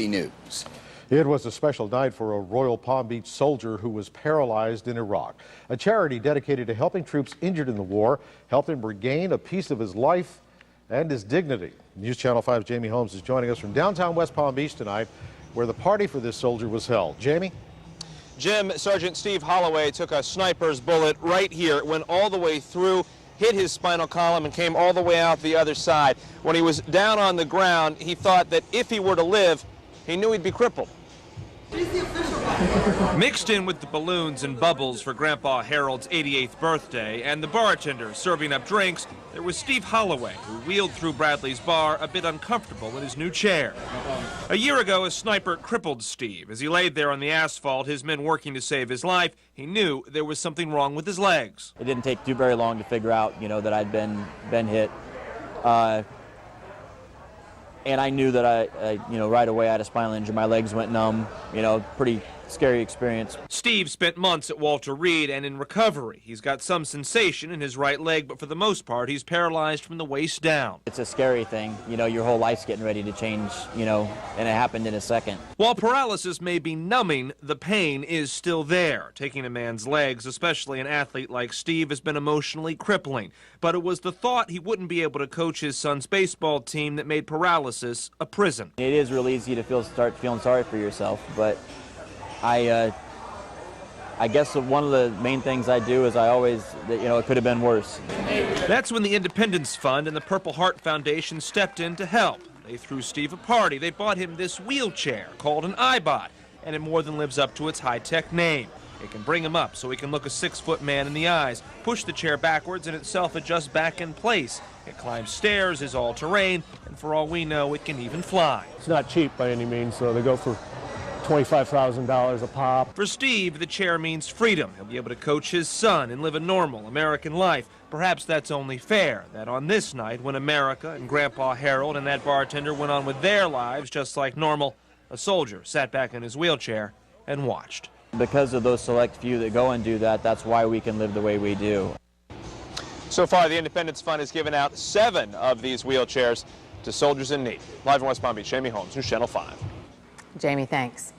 News. It was a special night for a Royal Palm Beach soldier who was paralyzed in Iraq. A charity dedicated to helping troops injured in the war helped him regain a piece of his life and his dignity. News Channel 5's Jamie Holmes is joining us from downtown West Palm Beach tonight, where the party for this soldier was held. Jamie? Jim, Sergeant Steve Holloway took a sniper's bullet right here. It went all the way through, hit his spinal column, and came all the way out the other side. When he was down on the ground, he thought that if he were to live, he knew he'd be crippled. Mixed in with the balloons and bubbles for Grandpa Harold's 88th birthday and the bartender serving up drinks, there was Steve Holloway, who wheeled through Bradley's bar a bit uncomfortable in his new chair. A year ago, a sniper crippled Steve. As he laid there on the asphalt, his men working to save his life, he knew there was something wrong with his legs. It didn't take too very long to figure out, that I'd been hit. And I knew that I right away I had a spinal injury. My legs went numb, pretty scary experience. Steve spent months at Walter Reed and in recovery. He's got some sensation in his right leg, but for the most part, he's paralyzed from the waist down. It's a scary thing. Your whole life's getting ready to change, and it happened in a second. While paralysis may be numbing, the pain is still there. Taking a man's legs, especially an athlete like Steve, has been emotionally crippling. But it was the thought he wouldn't be able to coach his son's baseball team that made paralysis a prison. It is real easy to start feeling sorry for yourself, but I guess one of the main things I do is I always, it could have been worse. That's when the Independence Fund and the Purple Heart Foundation stepped in to help. They threw Steve a party. They bought him this wheelchair called an iBot, and it more than lives up to its high-tech name. It can bring him up so he can look a 6-foot man in the eyes, push the chair backwards, and it self-adjusts back in place. It climbs stairs, is all-terrain, and for all we know, it can even fly. It's not cheap by any means, so they go for $25,000 a pop. For Steve, the chair means freedom. He'll be able to coach his son and live a normal American life. Perhaps that's only fair, that on this night, when America and Grandpa Harold and that bartender went on with their lives just like normal, a soldier sat back in his wheelchair and watched. Because of those select few that go and do that, that's why we can live the way we do. So far, the Independence Fund has given out 7 of these wheelchairs to soldiers in need. Live in West Palm Beach, Jamie Holmes, News Channel 5. Jamie, thanks.